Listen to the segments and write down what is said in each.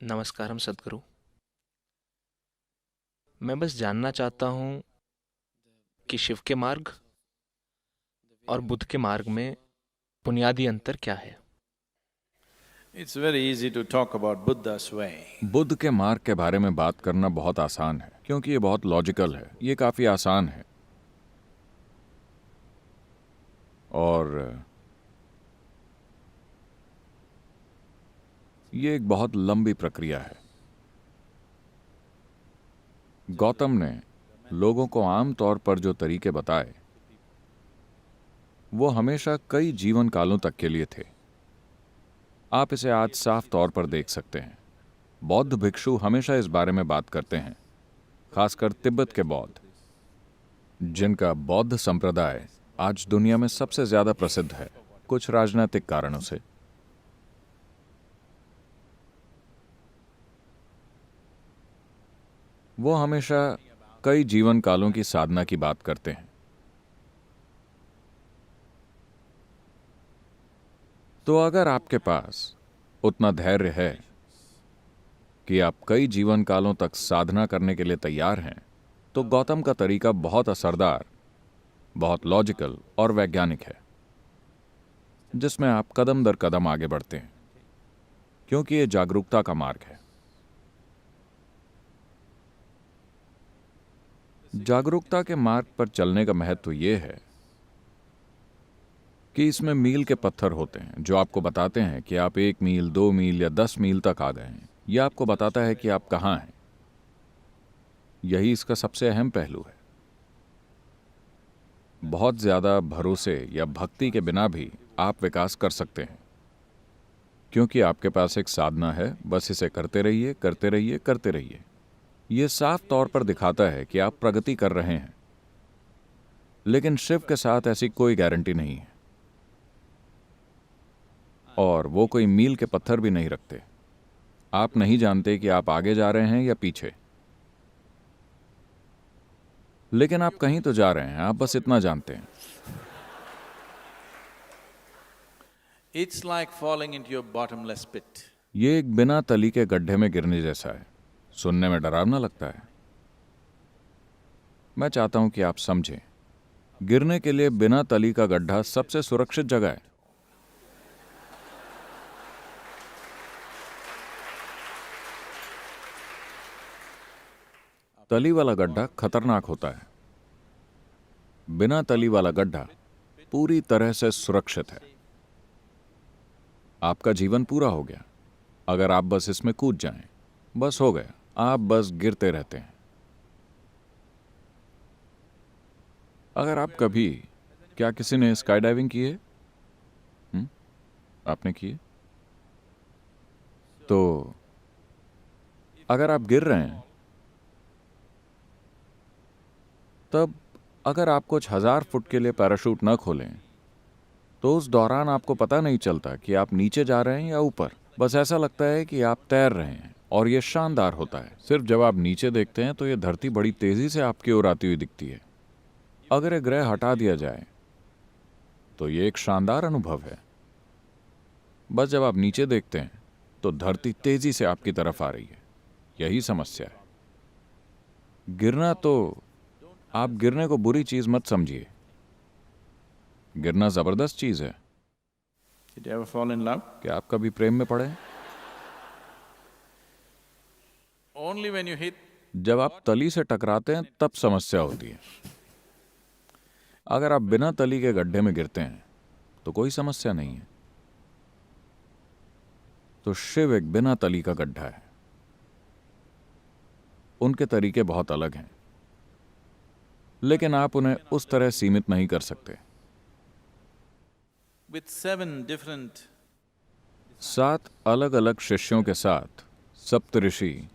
नमस्कारम सदगुरु। मैं बस जानना चाहता हूँ कि शिव के मार्ग और बुद्ध के मार्ग में बुनियादी अंतर क्या है। It's very easy to talk about Buddha's way. Buddha के मार्ग के बारे में बात करना बहुत आसान है क्योंकि ये बहुत लॉजिकल है, ये काफी आसान है और ये एक बहुत लंबी प्रक्रिया है। गौतम ने लोगों को आम तौर पर जो तरीके बताए वो हमेशा कई जीवन कालों तक के लिए थे। आप इसे आज साफ तौर पर देख सकते हैं। बौद्ध भिक्षु हमेशा इस बारे में बात करते हैं, खासकर तिब्बत के बौद्ध, जिनका बौद्ध संप्रदाय आज दुनिया में सबसे ज्यादा प्रसिद्ध है, कुछ राजनीतिक कारणों से। वो हमेशा कई जीवन कालों की साधना की बात करते हैं। तो अगर आपके पास उतना धैर्य है कि आप कई जीवन कालों तक साधना करने के लिए तैयार हैं, तो गौतम का तरीका बहुत असरदार, बहुत लॉजिकल और वैज्ञानिक है, जिसमें आप कदम दर कदम आगे बढ़ते हैं, क्योंकि ये जागरूकता का मार्ग है। जागरूकता के मार्ग पर चलने का महत्व यह है कि इसमें मील के पत्थर होते हैं जो आपको बताते हैं कि आप 1 मील, 2 मील या 10 मील तक आ गए हैं। यह आपको बताता है कि आप कहां हैं। यही इसका सबसे अहम पहलू है। बहुत ज्यादा भरोसे या भक्ति के बिना भी आप विकास कर सकते हैं, क्योंकि आपके पास एक साधना है। बस इसे करते रहिए, करते रहिए, करते रहिए। यह साफ तौर पर दिखाता है कि आप प्रगति कर रहे हैं। लेकिन शिव के साथ ऐसी कोई गारंटी नहीं है, और वो कोई मील के पत्थर भी नहीं रखते। आप नहीं जानते कि आप आगे जा रहे हैं या पीछे, लेकिन आप कहीं तो जा रहे हैं, आप बस इतना जानते हैं। It's like falling into your bottomless pit. ये एक बिना तली के गड्ढे में गिरने जैसा है। सुनने में डरावना लगता है। मैं चाहता हूं कि आप समझें, गिरने के लिए बिना तली का गड्ढा सबसे सुरक्षित जगह है। तली वाला गड्ढा खतरनाक होता है। बिना तली वाला गड्ढा पूरी तरह से सुरक्षित है। आपका जीवन पूरा हो गया अगर आप बस इसमें कूद जाएं। बस हो गया, आप बस गिरते रहते हैं। अगर आप कभी, क्या किसी ने स्काई डाइविंग की है? आपने की है? तो अगर आप गिर रहे हैं, तब अगर आप कुछ 1000 फुट के लिए पैराशूट न खोलें, तो उस दौरान आपको पता नहीं चलता कि आप नीचे जा रहे हैं या ऊपर। बस ऐसा लगता है कि आप तैर रहे हैं, और यह शानदार होता है। सिर्फ जब आप नीचे देखते हैं तो यह धरती बड़ी तेजी से आपकी ओर आती हुई दिखती है। अगर यह ग्रह हटा दिया जाए तो यह एक शानदार अनुभव है। बस जब आप नीचे देखते हैं तो धरती तेजी से आपकी तरफ आ रही है। यही समस्या है। गिरना, तो आप गिरने को बुरी चीज मत समझिए। गिरना जबरदस्त चीज है। Did you ever fall in love? क्या आप कभी प्रेम में पड़े? Only when you hit. जब आप तली से टकराते हैं तब समस्या होती है। अगर आप बिना तली के गड्ढे में गिरते हैं तो कोई समस्या नहीं है। तो शिव एक बिना तली का गड्ढा है। उनके तरीके बहुत अलग हैं, लेकिन आप उन्हें उस तरह सीमित नहीं कर सकते। With 7 different 7 अलग अलग शिष्यों के साथ सप्त ऋषि,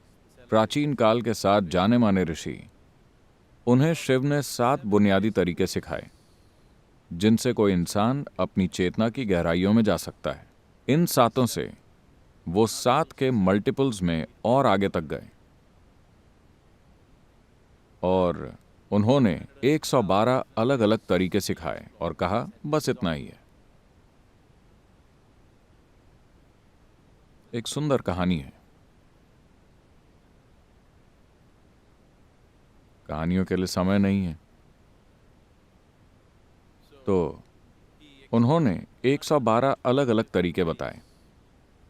प्राचीन काल के 7 जाने माने ऋषि, उन्हें शिव ने 7 बुनियादी तरीके सिखाए जिनसे कोई इंसान अपनी चेतना की गहराइयों में जा सकता है। इन 7 से वो 7 के मल्टीपल्स में और आगे तक गए, और उन्होंने 112 अलग अलग तरीके सिखाए और कहा बस इतना ही है। एक सुंदर कहानी है। कहानियों के लिए समय नहीं है। तो उन्होंने 112 अलग अलग तरीके बताए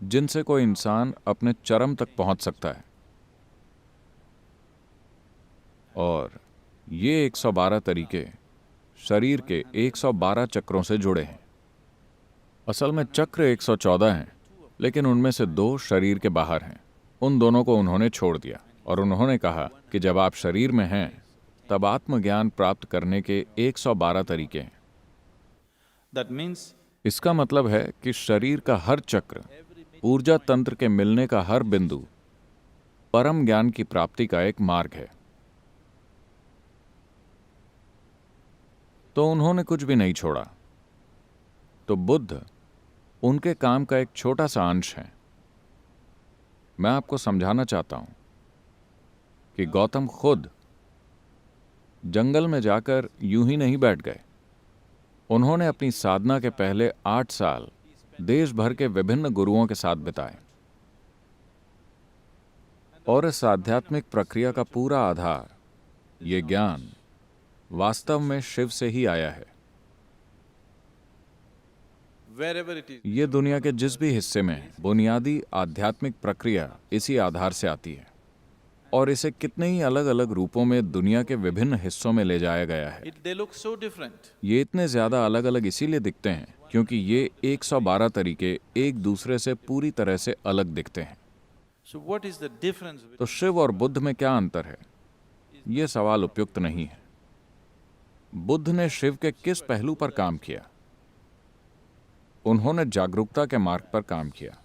जिनसे कोई इंसान अपने चरम तक पहुंच सकता है, और ये 112 तरीके शरीर के 112 चक्रों से जुड़े हैं। असल में चक्र 114 हैं, लेकिन उनमें से 2 शरीर के बाहर हैं। उन दोनों को उन्होंने छोड़ दिया और उन्होंने कहा कि जब आप शरीर में हैं तब आत्मज्ञान प्राप्त करने के 112 तरीके हैं। That means इसका मतलब है कि शरीर का हर चक्र, ऊर्जा तंत्र के मिलने का हर बिंदु परम ज्ञान की प्राप्ति का एक मार्ग है। तो उन्होंने कुछ भी नहीं छोड़ा। तो बुद्ध उनके काम का एक छोटा सा अंश है। मैं आपको समझाना चाहता हूं कि गौतम खुद जंगल में जाकर यूं ही नहीं बैठ गए। उन्होंने अपनी साधना के पहले 8 साल देश भर के विभिन्न गुरुओं के साथ बिताए, और इस आध्यात्मिक प्रक्रिया का पूरा आधार, ये ज्ञान, वास्तव में शिव से ही आया है। wherever it is, ये दुनिया के जिस भी हिस्से में है, बुनियादी आध्यात्मिक प्रक्रिया इसी आधार से आती है, और इसे कितने ही अलग अलग रूपों में दुनिया के विभिन्न हिस्सों में ले जाया गया है। they look so different. ये इतने ज्यादा अलग अलग इसीलिए दिखते हैं क्योंकि ये 112 तरीके एक दूसरे से पूरी तरह से अलग दिखते हैं। So what is the difference? तो शिव और बुद्ध में क्या अंतर है? ये सवाल उपयुक्त नहीं है। बुद्ध ने शिव के किस पहलू पर काम किया? उन्होंने जागरूकता के मार्ग पर काम किया,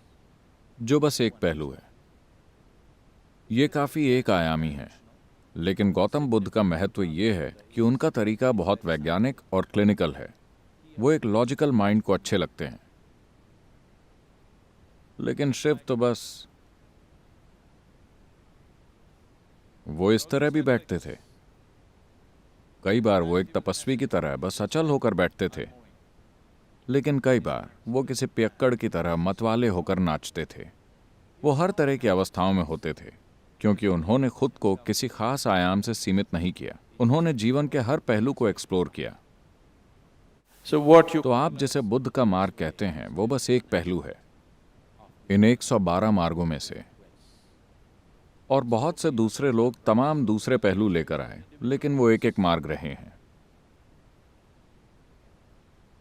जो बस एक पहलू है। ये काफी एक आयामी है, लेकिन गौतम बुद्ध का महत्व ये है कि उनका तरीका बहुत वैज्ञानिक और क्लिनिकल है। वो एक लॉजिकल माइंड को अच्छे लगते हैं। लेकिन शिव तो बस वो इस तरह भी बैठते थे। कई बार वो एक तपस्वी की तरह बस अचल होकर बैठते थे, लेकिन कई बार वो किसी पियक्कड़ की तरह मतवाले होकर नाचते थे। वो हर तरह की अवस्थाओं में होते थे, क्योंकि उन्होंने खुद को किसी खास आयाम से सीमित नहीं किया। उन्होंने जीवन के हर पहलू को एक्सप्लोर किया। So what you तो आप जिसे बुद्ध का मार्ग कहते हैं वो बस एक पहलू है इन 112 मार्गों में से, और बहुत से दूसरे लोग तमाम दूसरे पहलू लेकर आए, लेकिन वो एक एक मार्ग रहे हैं।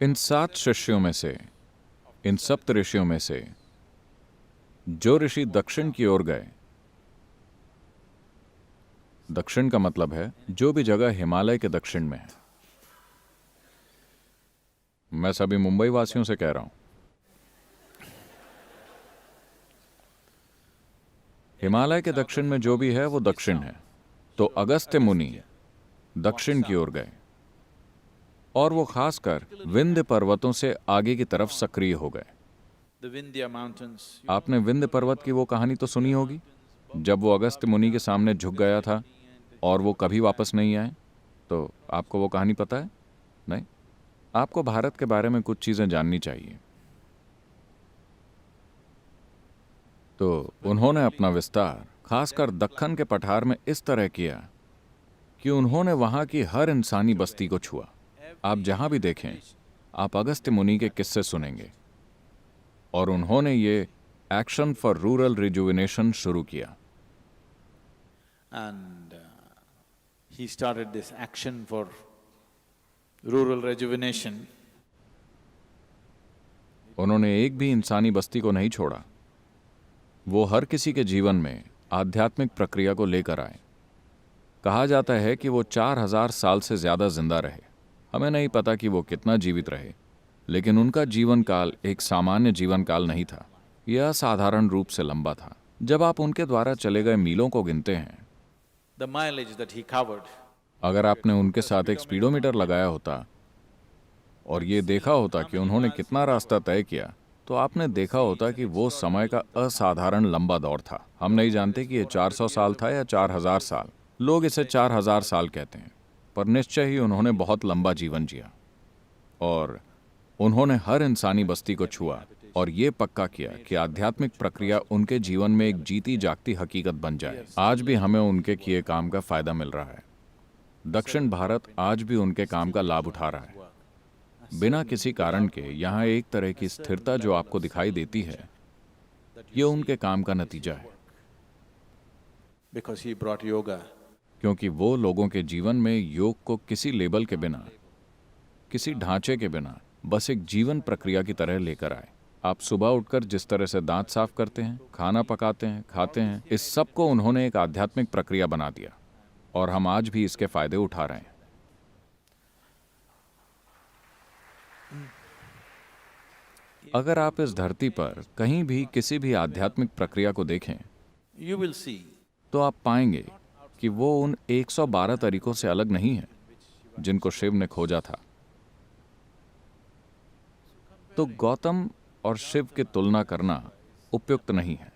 इन 7 शिष्यों में से, इन सप्त ऋषियों में से जो ऋषि दक्षिण की ओर गए, दक्षिण का मतलब है जो भी जगह हिमालय के दक्षिण में है। मैं सभी मुंबई वासियों से कह रहा हूं, हिमालय के दक्षिण में जो भी है वो दक्षिण है। तो अगस्त्य मुनि दक्षिण की ओर गए, और वो खासकर विंध्य पर्वतों से आगे की तरफ सक्रिय हो गए। the Vindhya mountains, आपने विंध्य पर्वत की वो कहानी तो सुनी होगी, जब वो अगस्त्य मुनि के सामने झुक गया था और वो कभी वापस नहीं आए। तो आपको वो कहानी पता है? नहीं? आपको भारत के बारे में कुछ चीजें जाननी चाहिए। तो उन्होंने अपना विस्तार खासकर दक्कन के पठार में इस तरह किया कि उन्होंने वहां की हर इंसानी बस्ती को छुआ। आप जहां भी देखें, आप अगस्त्य मुनि के किस्से सुनेंगे। और उन्होंने ये एक्शन फॉर रूरल रिजुविनेशन शुरू किया। and he started this action for rural rejuvenation. उन्होंने एक भी इंसानी बस्ती को नहीं छोड़ा। वो हर किसी के जीवन में आध्यात्मिक प्रक्रिया को लेकर आए। कहा जाता है कि वो 4000 साल से ज्यादा जिंदा रहे। हमें नहीं पता कि वो कितना जीवित रहे, लेकिन उनका जीवन काल एक सामान्य जीवन काल नहीं था। यह असाधारण रूप से लंबा था। जब आप उनके द्वारा चले गए मीलों को गिनते हैं, The mileage that he covered, अगर आपने उनके साथ एक स्पीडोमीटर लगाया होता और ये देखा होता कि उन्होंने कितना रास्ता तय किया, तो आपने देखा होता कि वो समय का असाधारण लंबा दौर था। हम नहीं जानते कि ये 400 साल था या 4000 साल। लोग इसे 4000 साल कहते हैं, पर निश्चय ही उन्होंने बहुत लंबा जीवन जिया। और उन्होंने हर इंसानी बस्ती को छुआ और ये पक्का किया कि आध्यात्मिक प्रक्रिया उनके जीवन में एक जीती जागती हकीकत बन जाए। आज भी हमें उनके किए काम का फायदा मिल रहा है। दक्षिण भारत आज भी उनके काम का लाभ उठा रहा है। बिना किसी कारण के यहाँ एक तरह की स्थिरता जो आपको दिखाई देती है, ये उनके काम का नतीजा है। Because he brought yoga. क्योंकि वो लोगों के जीवन में योग को किसी लेबल के बिना, किसी ढांचे के बिना, बस एक जीवन प्रक्रिया की तरह लेकर आए। आप सुबह उठकर जिस तरह से दांत साफ करते हैं, खाना पकाते हैं, खाते हैं, इस सब को उन्होंने एक आध्यात्मिक प्रक्रिया बना दिया और हम आज भी इसके फायदे उठा रहे हैं। अगर आप इस धरती पर कहीं भी किसी भी आध्यात्मिक प्रक्रिया को देखें, You will see तो आप पाएंगे कि वो उन 112 तरीकों से अलग नहीं है जिनको शिव ने खोजा था। तो गौतम और शिव की तुलना करना उपयुक्त नहीं है।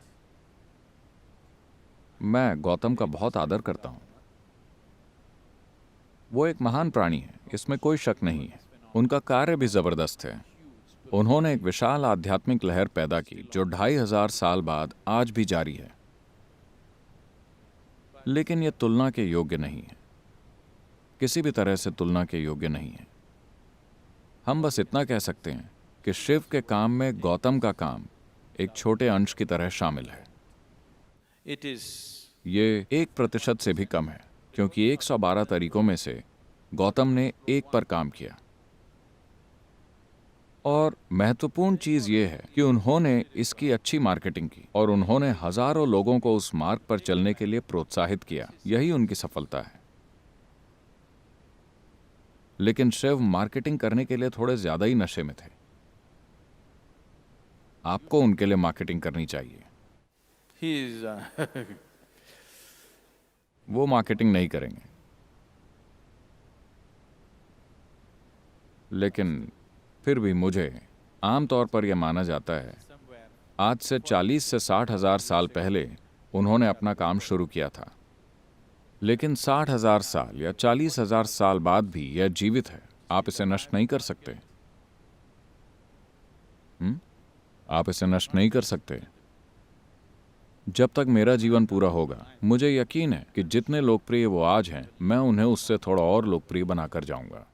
मैं गौतम का बहुत आदर करता हूं। वो एक महान प्राणी है, इसमें कोई शक नहीं है। उनका कार्य भी जबरदस्त है। उन्होंने एक विशाल आध्यात्मिक लहर पैदा की जो 2500 साल बाद आज भी जारी है। लेकिन यह तुलना के योग्य नहीं है, किसी भी तरह से तुलना के योग्य नहीं है। हम बस इतना कह सकते हैं कि शिव के काम में गौतम का काम एक छोटे अंश की तरह शामिल है। it is ये 1% से भी कम है, क्योंकि 112 तरीकों में से गौतम ने एक पर काम किया। और महत्वपूर्ण चीज ये है कि उन्होंने इसकी अच्छी मार्केटिंग की और उन्होंने हजारों लोगों को उस मार्ग पर चलने के लिए प्रोत्साहित किया। यही उनकी सफलता है। लेकिन शिव मार्केटिंग करने के लिए थोड़े ज्यादा ही नशे में थे। आपको उनके लिए मार्केटिंग करनी चाहिए। he is वो मार्केटिंग नहीं करेंगे। लेकिन फिर भी मुझे आमतौर पर यह माना जाता है, आज से 40 से 60 हजार साल पहले उन्होंने अपना काम शुरू किया था। लेकिन 60,000 साल या 40,000 साल बाद भी यह जीवित है। आप इसे नष्ट नहीं कर सकते। आप इसे नष्ट नहीं कर सकते। जब तक मेरा जीवन पूरा होगा, मुझे यकीन है कि जितने लोकप्रिय वो आज हैं, मैं उन्हें उससे थोड़ा और लोकप्रिय बनाकर जाऊंगा।